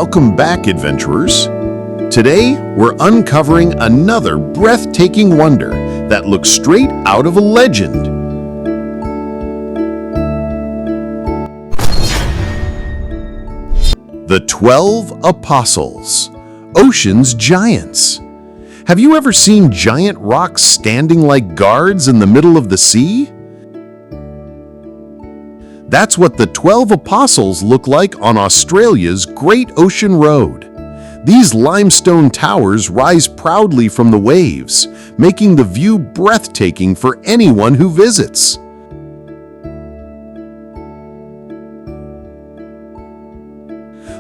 Welcome back, adventurers. Today, we're uncovering another breathtaking wonder that looks straight out of a legend. The 12 Apostles, ocean's giants. Have you ever seen giant rocks standing like guards in the middle of the sea? That's what the 12 Apostles look like on Australia's Great Ocean Road. These limestone towers rise proudly from the waves, making the view breathtaking for anyone who visits.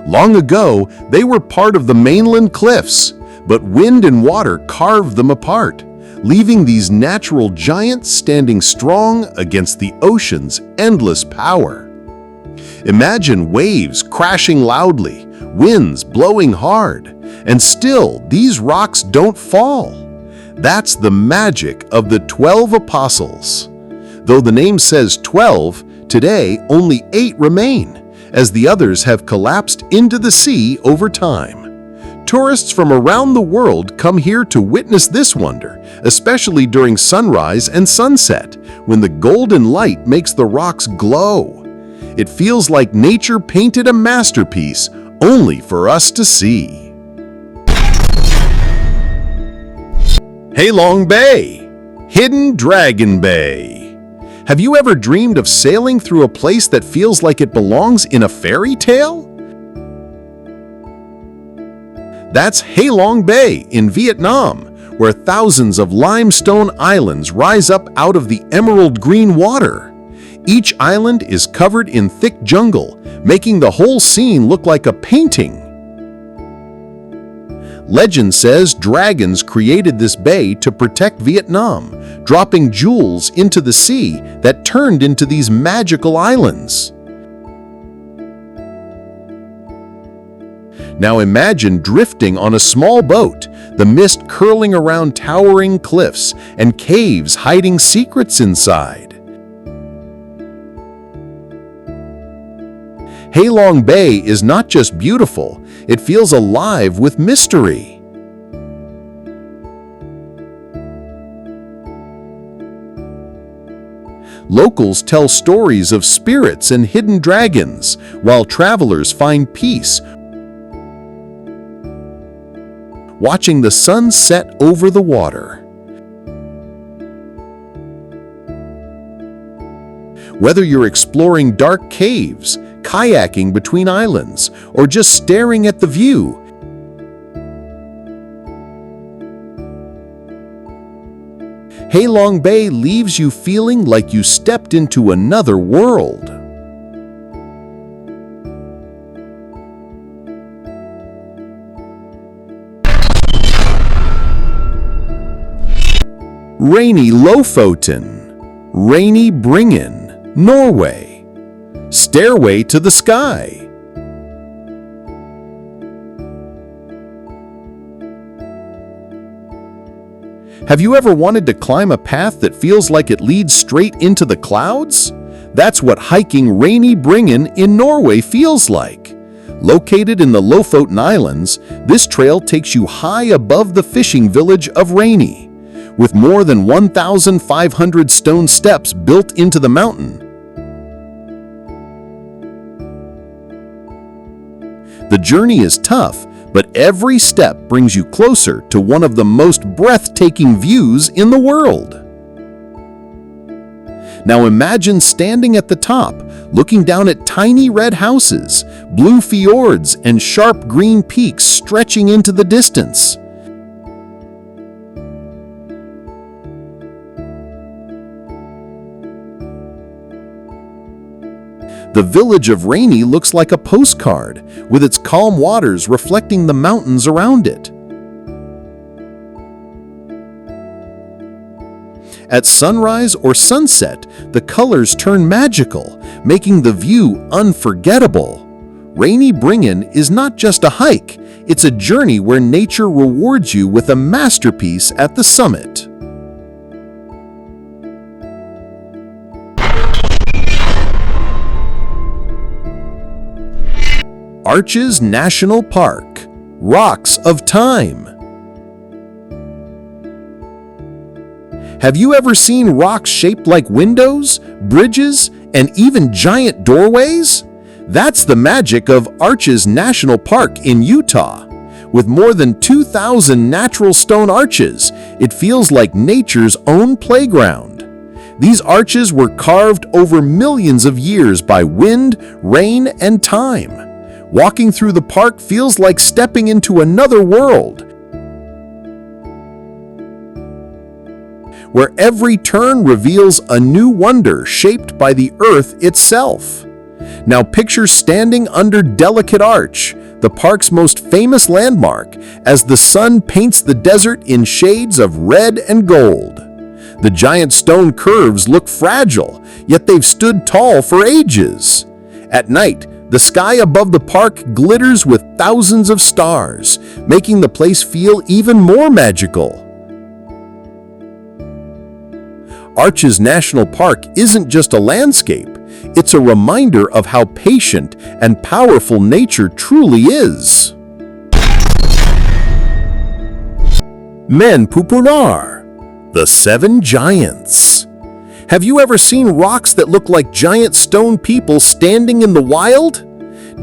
Long ago, they were part of the mainland cliffs, but wind and water carved them apart, leaving these natural giants standing strong against the ocean's endless power. Imagine waves crashing loudly, winds blowing hard, and still these rocks don't fall. That's the magic of the 12 Apostles. Though the name says 12, today only 8 remain, as the others have collapsed into the sea over time. Tourists from around the world come here to witness this wonder, especially during sunrise and sunset, when the golden light makes the rocks glow. It feels like nature painted a masterpiece only for us to see. Halong Bay, Hidden Dragon Bay. Have you ever dreamed of sailing through a place that feels like it belongs in a fairy tale? That's Halong Bay in Vietnam, where thousands of limestone islands rise up out of the emerald green water. Each island is covered in thick jungle, making the whole scene look like a painting. Legend says dragons created this bay to protect Vietnam, dropping jewels into the sea that turned into these magical islands. Now imagine drifting on a small boat, the mist curling around towering cliffs and caves hiding secrets inside. Halong Bay is not just beautiful, it feels alive with mystery. Locals tell stories of spirits and hidden dragons, while travelers find peace watching the sun set over the water. Whether you're exploring dark caves, kayaking between islands, or just staring at the view, Halong Bay leaves you feeling like you stepped into another world. Rainy Lofoten, Rainy Bringen, Norway. Stairway to the Sky. Have you ever wanted to climb a path that feels like it leads straight into the clouds? That's what hiking Rainy Bringen in Norway feels like. Located in the Lofoten Islands, this trail takes you high above the fishing village of Rainy. With more than 1,500 stone steps built into the mountain. The journey is tough, but every step brings you closer to one of the most breathtaking views in the world. Now imagine standing at the top, looking down at tiny red houses, blue fjords, and sharp green peaks stretching into the distance. The village of Rainy looks like a postcard, with its calm waters reflecting the mountains around it. At sunrise or sunset, the colors turn magical, making the view unforgettable. Rainy Bringen is not just a hike, it's a journey where nature rewards you with a masterpiece at the summit. Arches National Park, Rocks of Time. Have you ever seen rocks shaped like windows, bridges, and even giant doorways? That's the magic of Arches National Park in Utah. With more than 2,000 natural stone arches, it feels like nature's own playground. These arches were carved over millions of years by wind, rain, and time. Walking through the park feels like stepping into another world, where every turn reveals a new wonder shaped by the earth itself. Now picture standing under Delicate Arch, the park's most famous landmark, as the sun paints the desert in shades of red and gold. The giant stone curves look fragile, yet they've stood tall for ages. At night, the sky above the park glitters with thousands of stars, making the place feel even more magical. Arches National Park isn't just a landscape, it's a reminder of how patient and powerful nature truly is. Menpupunar, the Seven Giants. Have you ever seen rocks that look like giant stone people standing in the wild?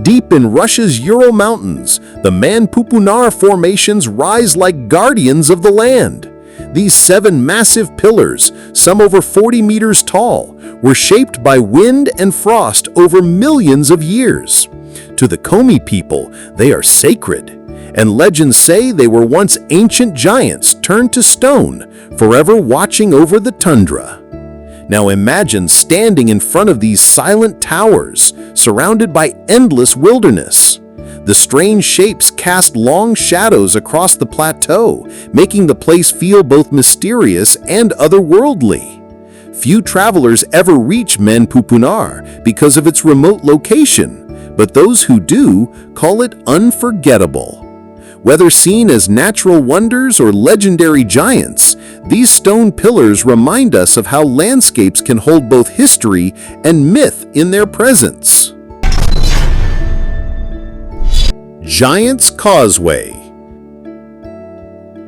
Deep in Russia's Ural Mountains, the Menpupunar formations rise like guardians of the land. These 7 massive pillars, some over 40 meters tall, were shaped by wind and frost over millions of years. To the Komi people, they are sacred, and legends say they were once ancient giants turned to stone, forever watching over the tundra. Now imagine standing in front of these silent towers, surrounded by endless wilderness. The strange shapes cast long shadows across the plateau, making the place feel both mysterious and otherworldly. Few travelers ever reach Menpupunar because of its remote location, but those who do call it unforgettable. Whether seen as natural wonders or legendary giants, these stone pillars remind us of how landscapes can hold both history and myth in their presence. Giant's Causeway.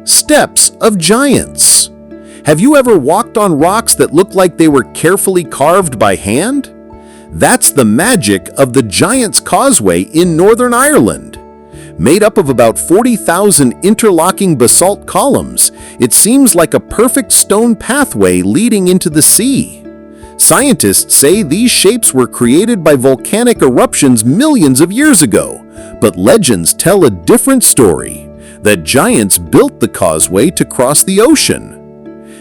Steps of Giants. Have you ever walked on rocks that look like they were carefully carved by hand? That's the magic of the Giant's Causeway in Northern Ireland. Made up of about 40,000 interlocking basalt columns, it seems like a perfect stone pathway leading into the sea. Scientists say these shapes were created by volcanic eruptions millions of years ago, but legends tell a different story, that giants built the causeway to cross the ocean.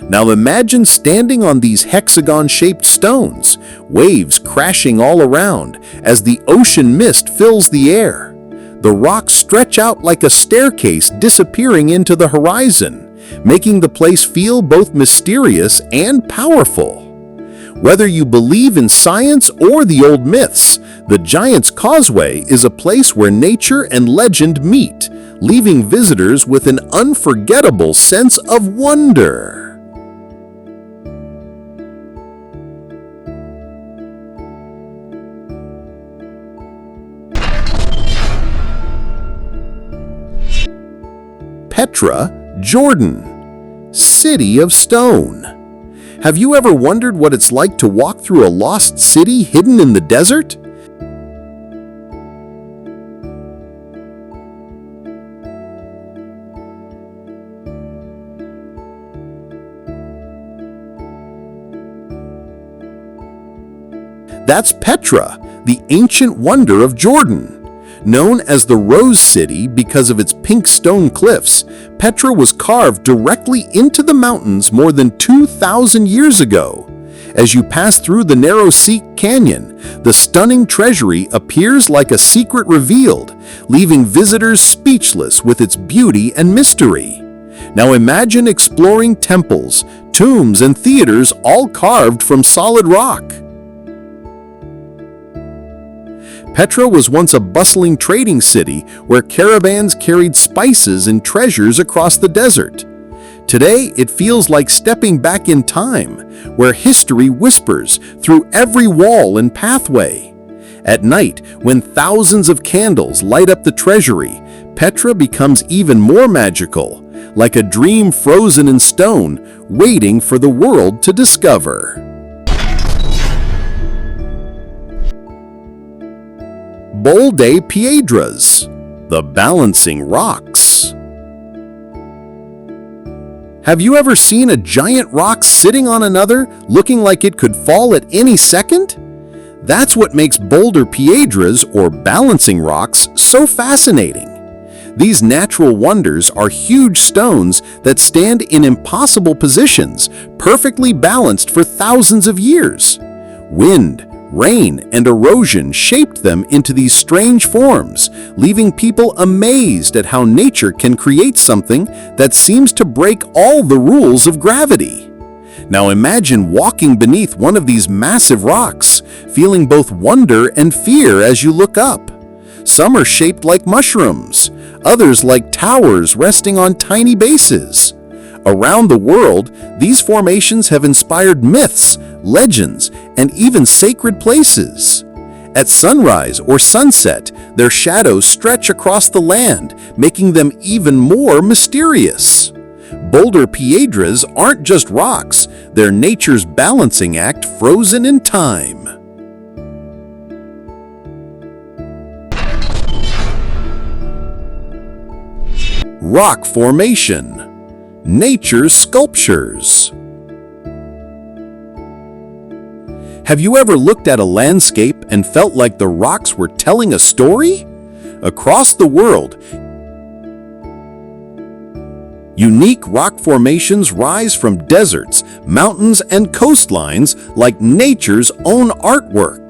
Now imagine standing on these hexagon-shaped stones, waves crashing all around as the ocean mist fills the air. The rocks stretch out like a staircase disappearing into the horizon, making the place feel both mysterious and powerful. Whether you believe in science or the old myths, the Giant's Causeway is a place where nature and legend meet, leaving visitors with an unforgettable sense of wonder. Petra, Jordan, City of Stone. Have you ever wondered what it's like to walk through a lost city hidden in the desert? That's Petra, the ancient wonder of Jordan. Known as the Rose City because of its pink stone cliffs, Petra was carved directly into the mountains more than 2,000 years ago. As you pass through the narrow Seek Canyon, the stunning treasury appears like a secret revealed, leaving visitors speechless with its beauty and mystery. Now imagine exploring temples, tombs, and theaters all carved from solid rock. Petra was once a bustling trading city where caravans carried spices and treasures across the desert. Today, it feels like stepping back in time, where history whispers through every wall and pathway. At night, when thousands of candles light up the treasury, Petra becomes even more magical, like a dream frozen in stone, waiting for the world to discover. Bol de Piedras, the balancing rocks. Have you ever seen a giant rock sitting on another, looking like it could fall at any second? That's what makes boulder piedras, or balancing rocks, so fascinating. These natural wonders are huge stones that stand in impossible positions, perfectly balanced for thousands of years. Wind, rain, and erosion shaped them into these strange forms, leaving people amazed at how nature can create something that seems to break all the rules of gravity. Now imagine walking beneath one of these massive rocks, feeling both wonder and fear as you look up. Some are shaped like mushrooms, others like towers resting on tiny bases. Around the world, these formations have inspired myths, legends, and even sacred places. At sunrise or sunset, their shadows stretch across the land, making them even more mysterious. Boulder piedras aren't just rocks, they're nature's balancing act frozen in time. Rock formation. Nature's sculptures. Have you ever looked at a landscape and felt like the rocks were telling a story? Across the world, unique rock formations rise from deserts, mountains, and coastlines like nature's own artwork.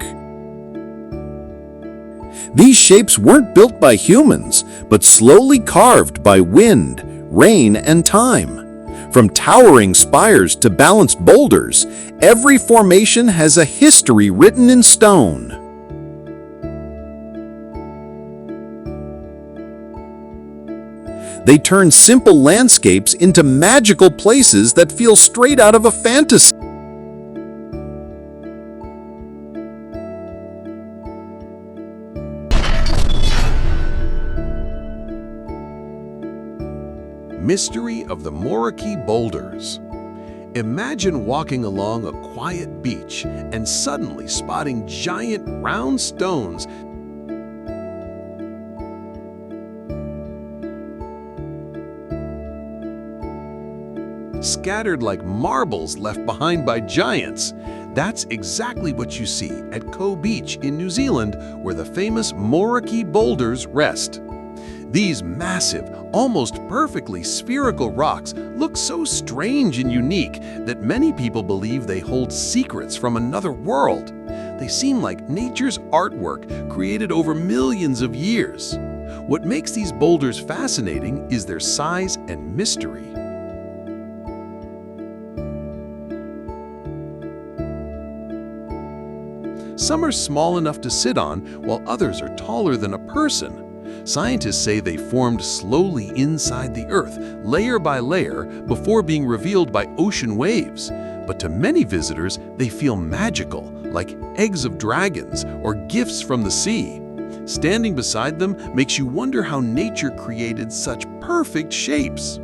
These shapes weren't built by humans, but slowly carved by wind, rain, and time. From towering spires to balanced boulders, every formation has a history written in stone. They turn simple landscapes into magical places that feel straight out of a fantasy. Mystery of the Moraki Boulders. Imagine walking along a quiet beach and suddenly spotting giant round stones scattered like marbles left behind by giants. That's exactly what you see at Coe Beach in New Zealand, where the famous Moraki boulders rest. These massive, almost perfectly spherical rocks look so strange and unique that many people believe they hold secrets from another world. They seem like nature's artwork created over millions of years. What makes these boulders fascinating is their size and mystery. Some are small enough to sit on, while others are taller than a person. Scientists say they formed slowly inside the Earth, layer by layer, before being revealed by ocean waves. But to many visitors, they feel magical, like eggs of dragons or gifts from the sea. Standing beside them makes you wonder how nature created such perfect shapes.